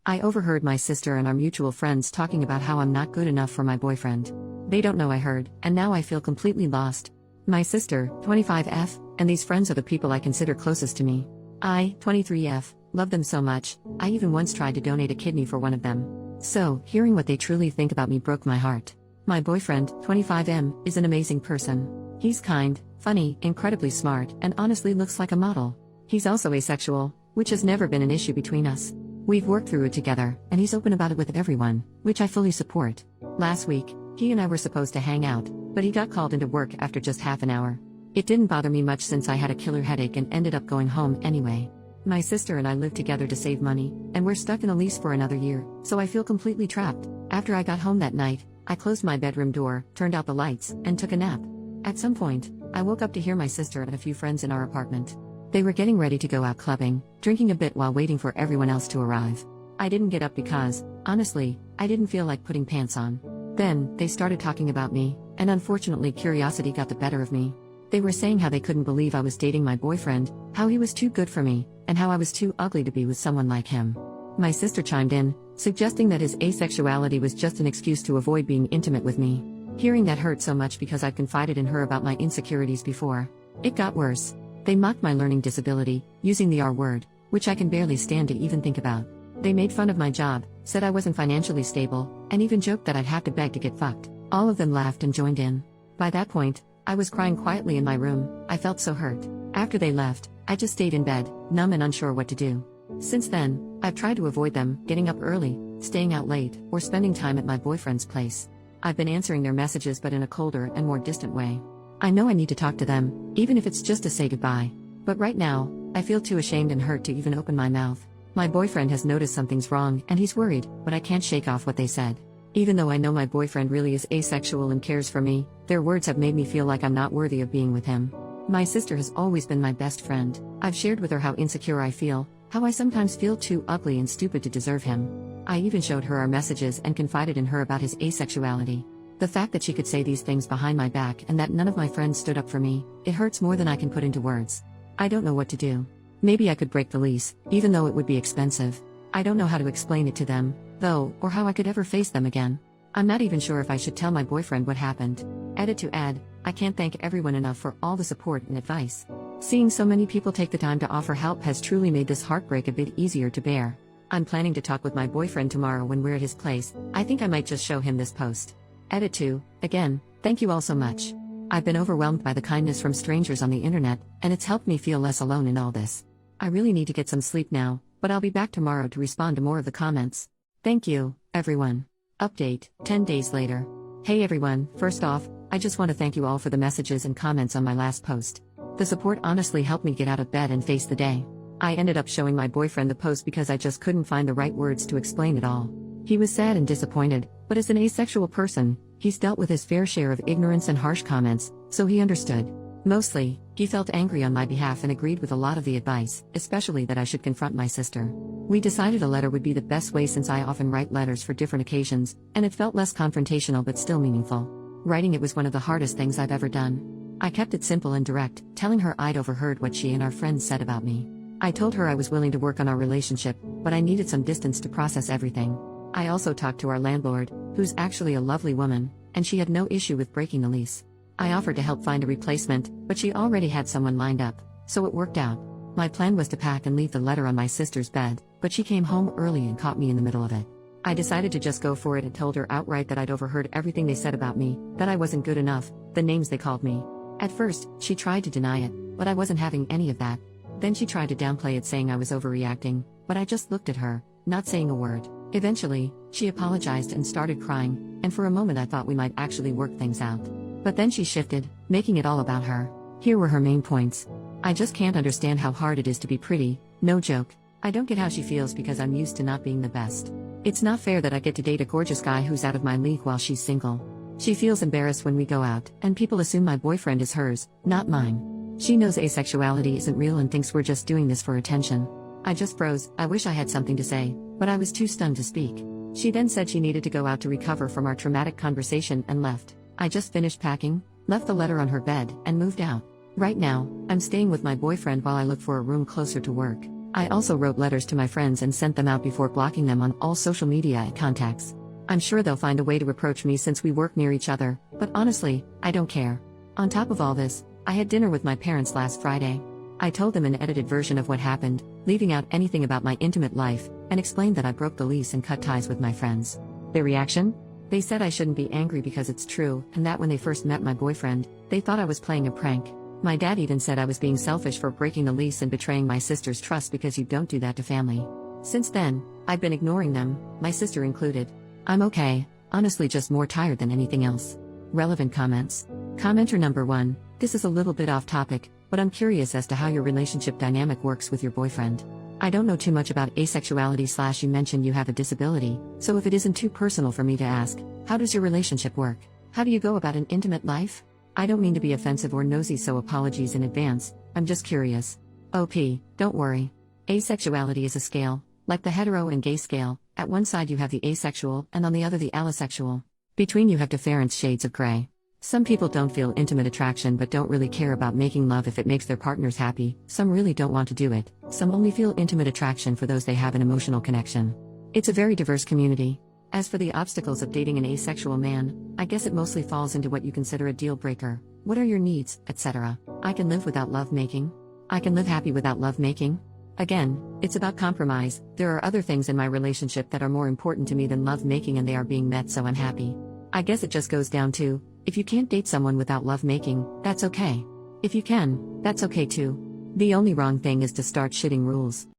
I overheard my sister and our mutual friends talking about how I'm not good enough for my boyfriend. They don't know I heard, and now I feel completely lost. My sister, 25F, and these friends are the people I consider closest to me. I, 23F, love them so much, I even once tried to donate a kidney for one of them. So, hearing what they truly think about me broke my heart. My boyfriend, 25M, is an amazing person. He's kind, funny, incredibly smart, and honestly looks like a model. He's also asexual, which has never been an issue between us. We've worked through it together, and he's open about it with everyone, which I fully support. Last week, he and I were supposed to hang out, but he got called into work after just half an hour. It didn't bother me much since I had a killer headache and ended up going home anyway. My sister and I live together to save money, and we're stuck in a lease for another year, so I feel completely trapped. After I got home that night, I closed my bedroom door, turned out the lights, and took a nap. At some point, I woke up to hear my sister and a few friends in our apartment. They were getting ready to go out clubbing, drinking a bit while waiting for everyone else to arrive. I didn't get up because, honestly, I didn't feel like putting pants on. Then, they started talking about me, and unfortunately curiosity got the better of me. They were saying how they couldn't believe I was dating my boyfriend, how he was too good for me, and how I was too ugly to be with someone like him. My sister chimed in, suggesting that his asexuality was just an excuse to avoid being intimate with me. Hearing that hurt so much because I've confided in her about my insecurities before. It got worse. They mocked my learning disability, using the R word, which I can barely stand to even think about. They made fun of my job, said I wasn't financially stable, and even joked that I'd have to beg to get fucked. All of them laughed and joined in. By that point, I was crying quietly in my room. I felt so hurt. After they left, I just stayed in bed, numb and unsure what to do. Since then, I've tried to avoid them, getting up early, staying out late, or spending time at my boyfriend's place. I've been answering their messages but in a colder and more distant way. I know I need to talk to them, even if it's just to say goodbye. But right now, I feel too ashamed and hurt to even open my mouth. My boyfriend has noticed something's wrong and he's worried, but I can't shake off what they said. Even though I know my boyfriend really is asexual and cares for me, their words have made me feel like I'm not worthy of being with him. My sister has always been my best friend. I've shared with her how insecure I feel, how I sometimes feel too ugly and stupid to deserve him. I even showed her our messages and confided in her about his asexuality. The fact that she could say these things behind my back and that none of my friends stood up for me, it hurts more than I can put into words. I don't know what to do. Maybe I could break the lease, even though it would be expensive. I don't know how to explain it to them, though, or how I could ever face them again. I'm not even sure if I should tell my boyfriend what happened. Edit to add, I can't thank everyone enough for all the support and advice. Seeing so many people take the time to offer help has truly made this heartbreak a bit easier to bear. I'm planning to talk with my boyfriend tomorrow when we're at his place. I think I might just show him this post. Edit to, again, thank you all so much. I've been overwhelmed by the kindness from strangers on the internet, and it's helped me feel less alone in all this. I really need to get some sleep now, but I'll be back tomorrow to respond to more of the comments. Thank you, everyone. Update, 10 days later. Hey everyone, first off, I just want to thank you all for the messages and comments on my last post. The support honestly helped me get out of bed and face the day. I ended up showing my boyfriend the post because I just couldn't find the right words to explain it all. He was sad and disappointed, but as an asexual person, he's dealt with his fair share of ignorance and harsh comments, so he understood. Mostly, he felt angry on my behalf and agreed with a lot of the advice, especially that I should confront my sister. We decided a letter would be the best way since I often write letters for different occasions, and it felt less confrontational but still meaningful. Writing it was one of the hardest things I've ever done. I kept it simple and direct, telling her I'd overheard what she and our friends said about me. I told her I was willing to work on our relationship, but I needed some distance to process everything. I also talked to our landlord, who's actually a lovely woman, and she had no issue with breaking the lease. I offered to help find a replacement, but she already had someone lined up, so it worked out. My plan was to pack and leave the letter on my sister's bed, but she came home early and caught me in the middle of it. I decided to just go for it and told her outright that I'd overheard everything they said about me, that I wasn't good enough, the names they called me. At first, she tried to deny it, but I wasn't having any of that. Then she tried to downplay it, saying I was overreacting, but I just looked at her, not saying a word. Eventually, she apologized and started crying, and for a moment I thought we might actually work things out. But then she shifted, making it all about her. Here were her main points. I just can't understand how hard it is to be pretty, no joke. I don't get how she feels because I'm used to not being the best. It's not fair that I get to date a gorgeous guy who's out of my league while she's single. She feels embarrassed when we go out, and people assume my boyfriend is hers, not mine. She knows asexuality isn't real and thinks we're just doing this for attention. I just froze. I wish I had something to say, but I was too stunned to speak. She then said she needed to go out to recover from our traumatic conversation and left. I just finished packing, left the letter on her bed, and moved out. Right now, I'm staying with my boyfriend while I look for a room closer to work. I also wrote letters to my friends and sent them out before blocking them on all social media and contacts. I'm sure they'll find a way to approach me since we work near each other, but honestly, I don't care. On top of all this, I had dinner with my parents last Friday. I told them an edited version of what happened, leaving out anything about my intimate life, and explained that I broke the lease and cut ties with my friends. Their reaction? They said I shouldn't be angry because it's true, and that when they first met my boyfriend, they thought I was playing a prank. My dad even said I was being selfish for breaking the lease and betraying my sister's trust because you don't do that to family. Since then, I've been ignoring them, my sister included. I'm okay, honestly just more tired than anything else. Relevant comments. Commenter number 1, this is a little bit off topic, but I'm curious as to how your relationship dynamic works with your boyfriend. I don't know too much about asexuality / you mentioned you have a disability, so if it isn't too personal for me to ask, how does your relationship work? How do you go about an intimate life? I don't mean to be offensive or nosy, so apologies in advance, I'm just curious. OP, don't worry. Asexuality is a scale, like the hetero and gay scale. At one side you have the asexual and on the other the allosexual. Between you have different shades of gray. Some people don't feel intimate attraction but don't really care about making love if it makes their partners happy, some really don't want to do it, some only feel intimate attraction for those they have an emotional connection. It's a very diverse community. As for the obstacles of dating an asexual man, I guess it mostly falls into what you consider a deal breaker. What are your needs, etc. I can live without love making. I can live happy without love making. Again, it's about compromise. There are other things in my relationship that are more important to me than love making and they are being met, so I'm happy. I guess it just goes down to, if you can't date someone without love making, that's okay. If you can, that's okay too. The only wrong thing is to start shitting rules.